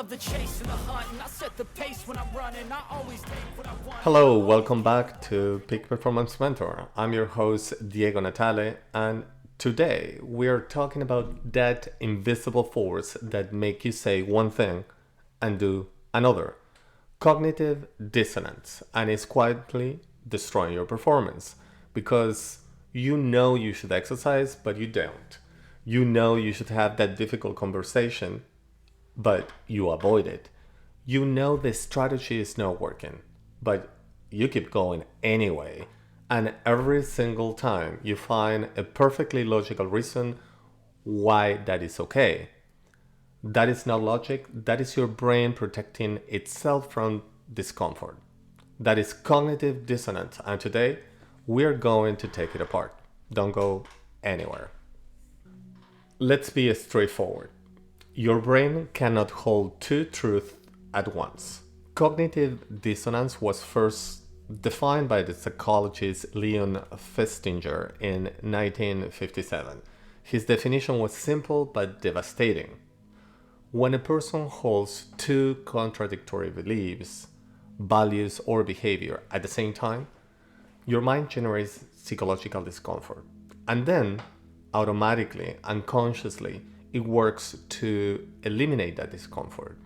love the chase and the hunt, and I set the pace when I'm running. I always take what I want. Hello, welcome back to Peak Performance Mentor. I'm your host, Diego Natale, and today we're talking about that invisible force that make you say one thing and do another. Cognitive dissonance, and it's quietly destroying your performance because you know you should exercise, but you don't. You know you should have that difficult conversation, but you avoid it. You know the strategy is not working, but you keep going anyway. And every single time you find a perfectly logical reason why that is okay. That is not logic, that is your brain protecting itself from discomfort. That is cognitive dissonance, and today we're going to take it apart. Don't go anywhere. Let's be straightforward. Your brain cannot hold two truths at once. Cognitive dissonance was first defined by the psychologist Leon Festinger in 1957. His definition was simple but devastating. When a person holds two contradictory beliefs, values, or behavior at the same time, your mind generates psychological discomfort. And then, automatically, unconsciously, it works to eliminate that discomfort.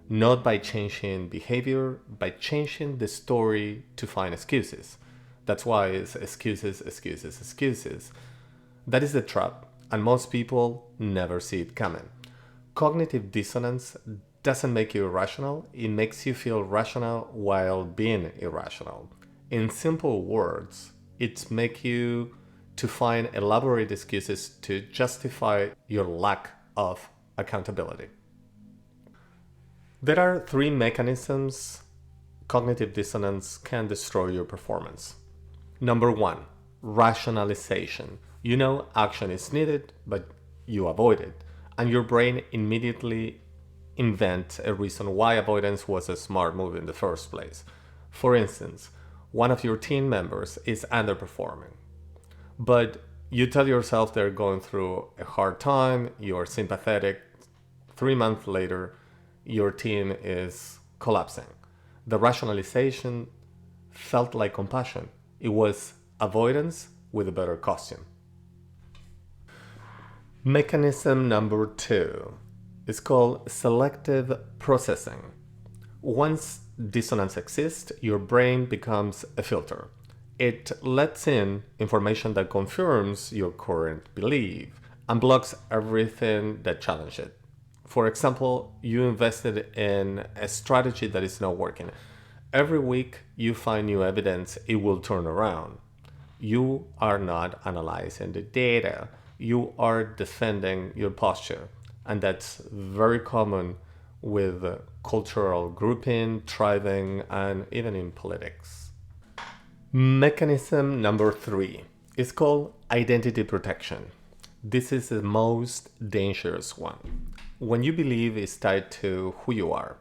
Not by changing behavior, by changing the story to find excuses. That's why it's excuses, excuses, excuses. That is the trap, and most people never see it coming. Cognitive dissonance doesn't make you irrational, it makes you feel rational while being irrational. In simple words, it makes you to find elaborate excuses to justify your lack of accountability. There are three mechanisms cognitive dissonance can destroy your performance. Number one, rationalization. You know action is needed, but you avoid it. And your brain immediately invents a reason why avoidance was a smart move in the first place. For instance, one of your team members is underperforming, but you tell yourself they're going through a hard time, you're sympathetic. 3 months later, your team is collapsing. The rationalization felt like compassion. It was avoidance with a better costume. Mechanism number two is called selective processing. Once dissonance exists, your brain becomes a filter. It lets in information that confirms your current belief and blocks everything that challenges it. For example, you invested in a strategy that is not working. Every week you find new evidence it will turn around. You are not analyzing the data. You are defending your posture. And that's very common with cultural grouping, tribing, and even in politics. Mechanism number three is called identity protection. This is the most dangerous one. When you believe it's tied to who you are.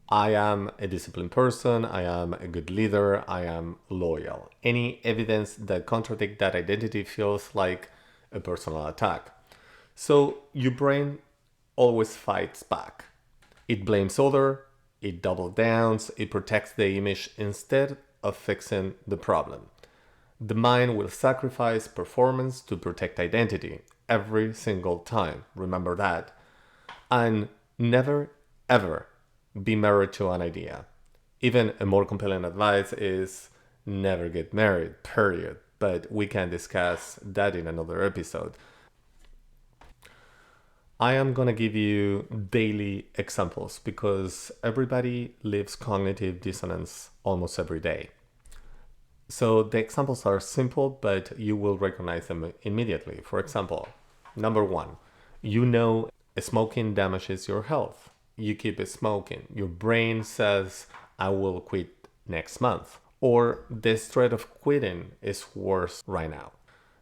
I am a disciplined person, I am a good leader, I am loyal. Any evidence that contradicts that identity feels like a personal attack. So your brain always fights back. It blames other, it doubles down, it protects the image instead of fixing the problem. The mind will sacrifice performance to protect identity every single time. Remember that. And never, ever be married to an idea. Even a more compelling advice is never get married, period. But we can discuss that in another episode. I am going to give you daily examples because everybody lives cognitive dissonance almost every day. So the examples are simple, but you will recognize them immediately. For example, number one, you know smoking damages your health. You keep smoking. Your brain says, I will quit next month. Or the threat of quitting is worse right now.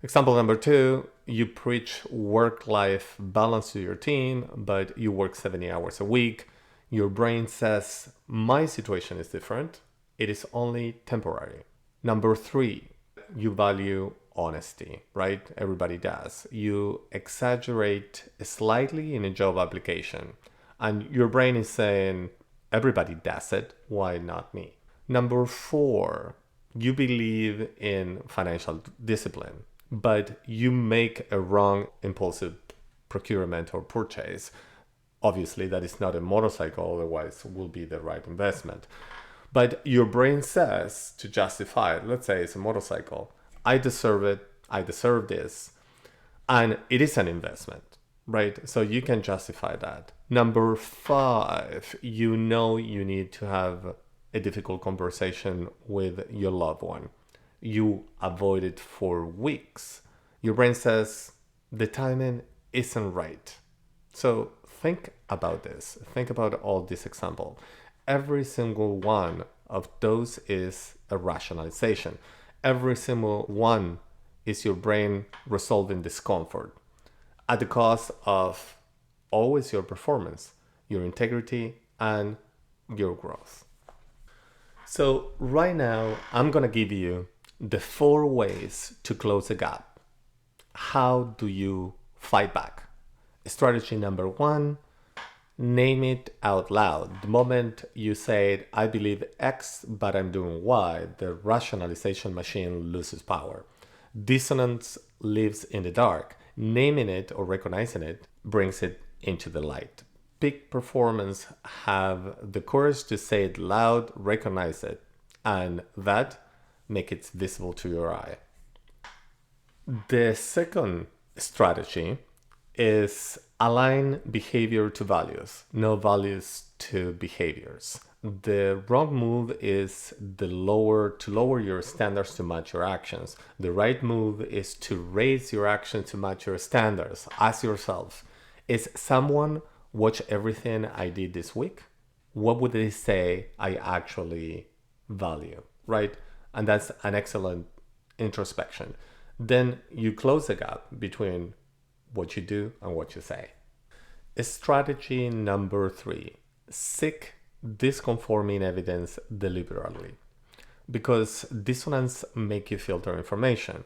Example number two, you preach work-life balance to your team, but you work 70 hours a week. Your brain says, my situation is different. It is only temporary. Number three, you value honesty, right? Everybody does. You exaggerate slightly in a job application. And your brain is saying, everybody does it, why not me? Number 4, you believe in financial discipline, but you make a wrong impulsive procurement or purchase. Obviously, that is not a motorcycle, otherwise it will be the right investment. But your brain says, to justify it, let's say it's a motorcycle, I deserve it, I deserve this, and it is an investment, right? So you can justify that. Number 5, you know you need to have a difficult conversation with your loved one. You avoid it for weeks. Your brain says, the timing isn't right. So think about this. Think about all this example. Every single one of those is a rationalization. Every single one is your brain resolving discomfort at the cost of always your performance, your integrity, and your growth. So right now, I'm going to give you the 4 ways to close the gap. How do you fight back? Strategy number 1, name it out loud. The moment you say, I believe X, but I'm doing Y, the rationalization machine loses power. Dissonance lives in the dark. Naming it or recognizing it brings it into the light. Peak performance have the courage to say it loud, recognize it, and that make it visible to your eye. The second strategy is align behavior to values, no values to behaviors. The wrong move is to lower your standards to match your actions. The right move is to raise your actions to match your standards. Ask yourself, is someone watch everything I did this week? What would they say I actually value, right? And that's an excellent introspection. Then you close the gap between what you do and what you say. Strategy number 3, seek disconfirming evidence deliberately. Because dissonance make you filter information.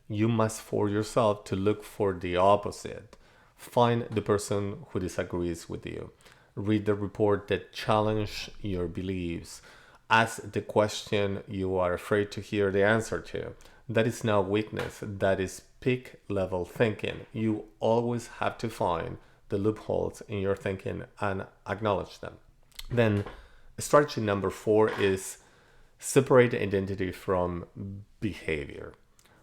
You must force yourself to look for the opposite. Find the person who disagrees with you. Read the report that challenge your beliefs. Ask the question you are afraid to hear the answer to. That is not weakness, that is peak level thinking. You always have to find the loopholes in your thinking and acknowledge them. Then strategy number 4 is separate identity from behavior.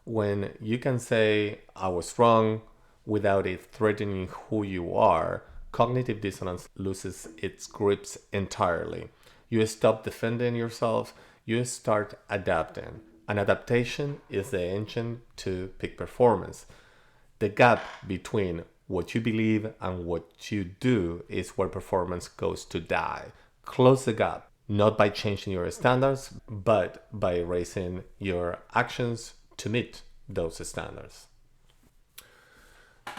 When you can say, I was wrong, without it threatening who you are, cognitive dissonance loses its grips entirely. You stop defending yourself, you start adapting. And adaptation is the engine to peak performance. The gap between what you believe and what you do is where performance goes to die. Close the gap, not by changing your standards, but by raising your actions to meet those standards.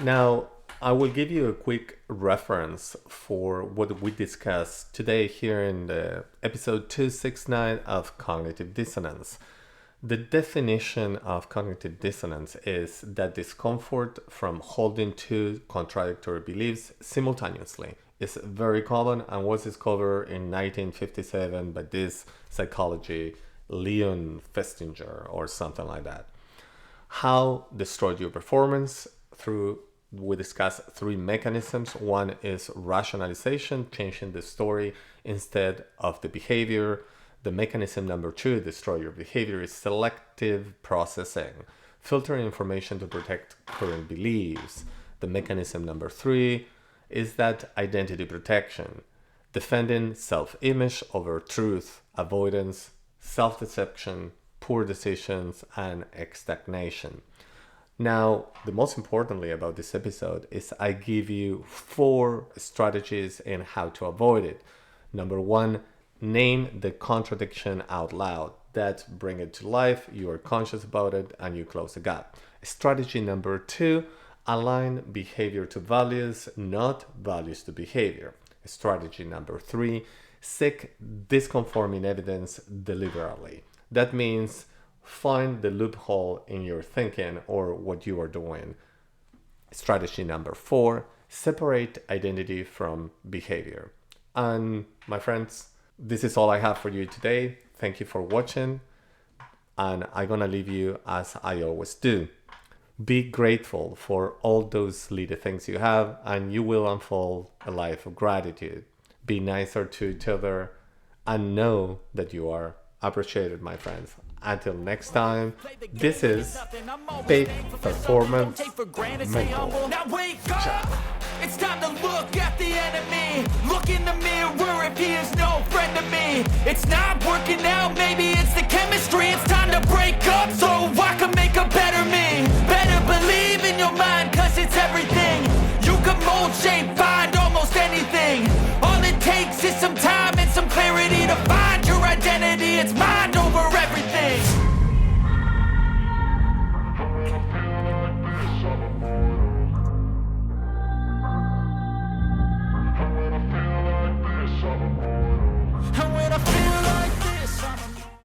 Now, I will give you a quick reference for what we discussed today here in the episode 269 of Cognitive Dissonance. The definition of cognitive dissonance is that discomfort from holding two contradictory beliefs simultaneously. It's very common and was discovered in 1957 by this psychology Leon Festinger or something like that. How destroyed your performance? We discussed 3 mechanisms. One is rationalization, changing the story instead of the behavior. The mechanism number 2, destroy your behavior, is selective processing, filtering information to protect current beliefs. The mechanism number 3 is that identity protection, defending self-image over truth, avoidance, self-deception, poor decisions, and stagnation. Now, the most importantly about this episode is I give you 4 strategies in how to avoid it. Number 1, name the contradiction out loud. That bring it to life, you are conscious about it, and you close the gap. Strategy number 2, align behavior to values, not values to behavior. Strategy number 3, seek disconfirming evidence deliberately. That means find the loophole in your thinking or what you are doing. Strategy number 4, separate identity from behavior. And my friends, this is all I have for you today. Thank you for watching. And I'm gonna leave you as I always do. Be grateful for all those little things you have, and you will unfold a life of gratitude. Be nicer to each other, and know that you are appreciated, my friends. Until next time, this is Peak Performance Mentor. Now wake up! It's time to look at the enemy. Look in the mirror if he is no friend to me. It's not working out, maybe it's the chemistry. It's time to break up so I can make a better me. Better believe